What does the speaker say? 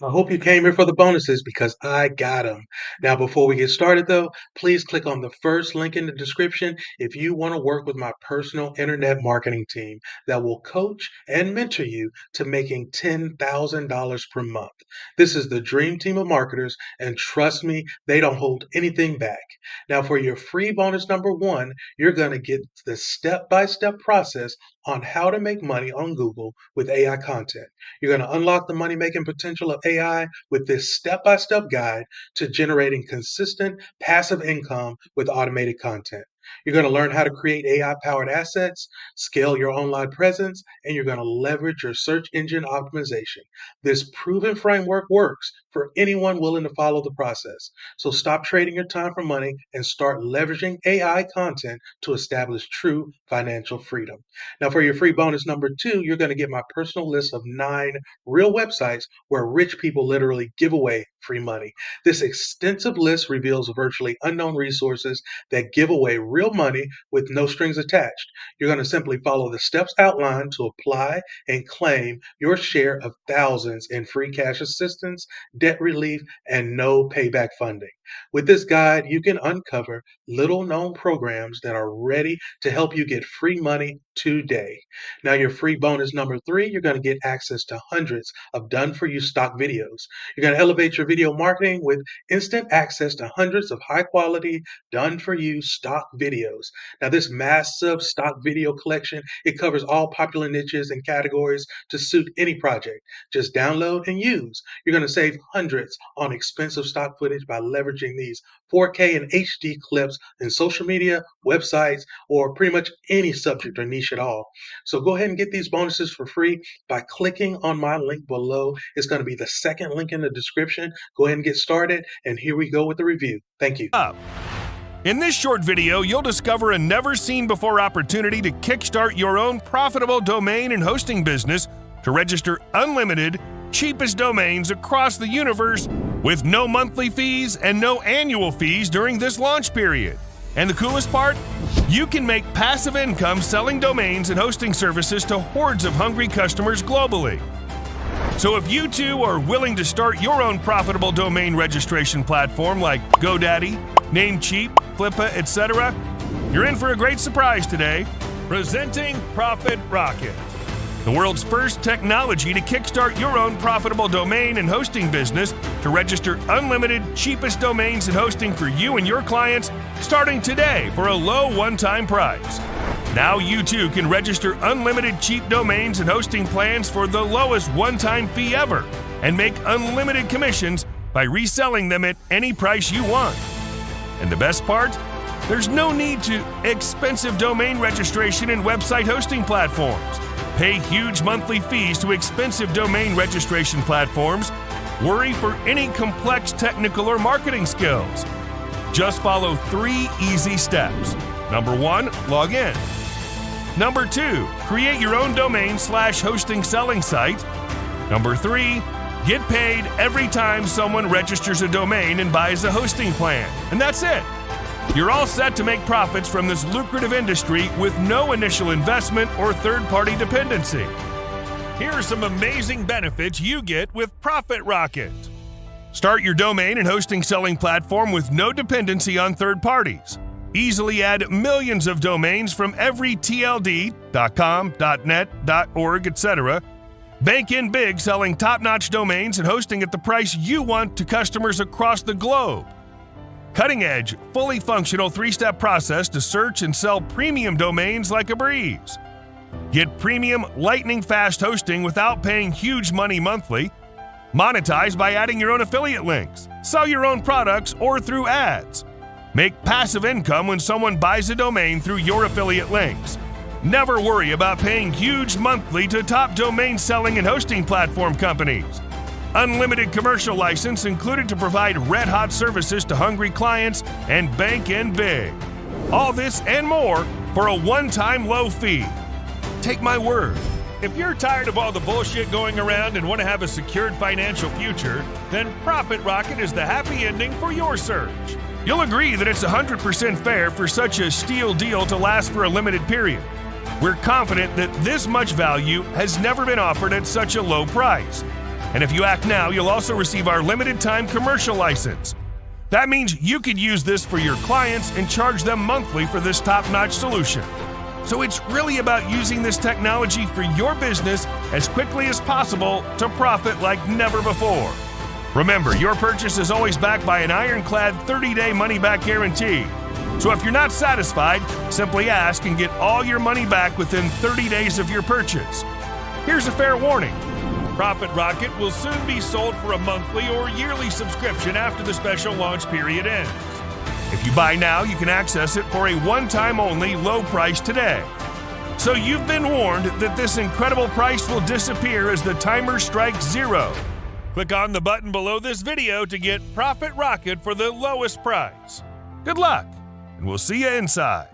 I hope you came here for the bonuses because I got them. Now, before we get started, though, please click on the first link in the description if you want to work with my personal internet marketing team that will coach and mentor you to making $10,000 per month. This is the dream team of marketers, and trust me, they don't hold anything back. Now, for your free bonus number one, you're going to get the step by step process on how to make money on Google with AI content. You're going to unlock the money making potential of AI with this step by step guide to generating consistent passive income with automated content. You're going to learn how to create AI powered assets, scale your online presence, and you're going to leverage your search engine optimization. This proven framework works for anyone willing to follow the process. So stop trading your time for money and start leveraging AI content to establish true financial freedom. Now, for your free bonus number two, you're going to get my personal list of 9 real websites where rich people literally give away free money. This extensive list reveals virtually unknown resources that give away real money with no strings attached. You're going to simply follow the steps outlined to apply and claim your share of thousands in free cash assistance, debt relief, and no payback funding. With this guide, you can uncover little known programs that are ready to help you get free money today. Now, your free bonus number three, you're going to get access to hundreds of done for you stock videos. You're going to elevate your video marketing with instant access to hundreds of high quality, done for you stock videos. Now, this massive stock video collection, it covers all popular niches and categories to suit any project. Just download and use. You're going to save hundreds on expensive stock footage by leveraging these 4K and HD clips in social media, websites, or pretty much any subject or niche at all. So go ahead and get these bonuses for free by clicking on my link below. It's going to be the second link in the description. Go ahead and get started. And here we go with the review. Thank you. In this short video, you'll discover a never-seen-before opportunity to kickstart your own profitable domain and hosting business to register unlimited, cheapest domains across the universe with no monthly fees and no annual fees during this launch period. And the coolest part? You can make passive income selling domains and hosting services to hordes of hungry customers globally. So if you too are willing to start your own profitable domain registration platform like GoDaddy, Namecheap, Flippa, etc., you're in for a great surprise today. Presenting Profitrocket, the world's first technology to kickstart your own profitable domain and hosting business to register unlimited, cheapest domains and hosting for you and your clients starting today for a low one-time price. Now you too can register unlimited cheap domains and hosting plans for the lowest one-time fee ever and make unlimited commissions by reselling them at any price you want. And the best part? There's no need to expensive domain registration and website hosting platforms. Pay huge monthly fees to expensive domain registration platforms. Worry for any complex technical or marketing skills. Just follow 3 easy steps. Number 1, log in. Number 2, create your own domain/hosting selling site. Number 3, get paid every time someone registers a domain and buys a hosting plan. And that's it. You're all set to make profits from this lucrative industry with no initial investment or third-party dependency. Here are some amazing benefits you get with Profitrocket. Start your domain and hosting selling platform with no dependency on third parties. Easily add millions of domains from every TLD, .com, .net, .org, etc. Bank in big selling top-notch domains and hosting at the price you want to customers across the globe. Cutting-edge, fully functional 3-step process to search and sell premium domains like a breeze. Get premium, lightning-fast hosting without paying huge money monthly. Monetize by adding your own affiliate links. Sell your own products or through ads. Make passive income when someone buys a domain through your affiliate links. Never worry about paying huge monthly to top domain selling and hosting platform companies. Unlimited commercial license included to provide red-hot services to hungry clients and bank in big. All this and more for a one-time low fee. Take my word. If you're tired of all the bullshit going around and want to have a secured financial future, then Profitrocket is the happy ending for your search. You'll agree that it's 100% fair for such a steal deal to last for a limited period. We're confident that this much value has never been offered at such a low price. And if you act now, you'll also receive our limited-time commercial license. That means you could use this for your clients and charge them monthly for this top-notch solution. So it's really about using this technology for your business as quickly as possible to profit like never before. Remember, your purchase is always backed by an ironclad 30-day money-back guarantee. So if you're not satisfied, simply ask and get all your money back within 30 days of your purchase. Here's a fair warning. Profitrocket will soon be sold for a monthly or yearly subscription after the special launch period ends. If you buy now, you can access it for a one-time only low price today. So you've been warned that this incredible price will disappear as the timer strikes 0. Click on the button below this video to get Profitrocket for the lowest price. Good luck, and we'll see you inside.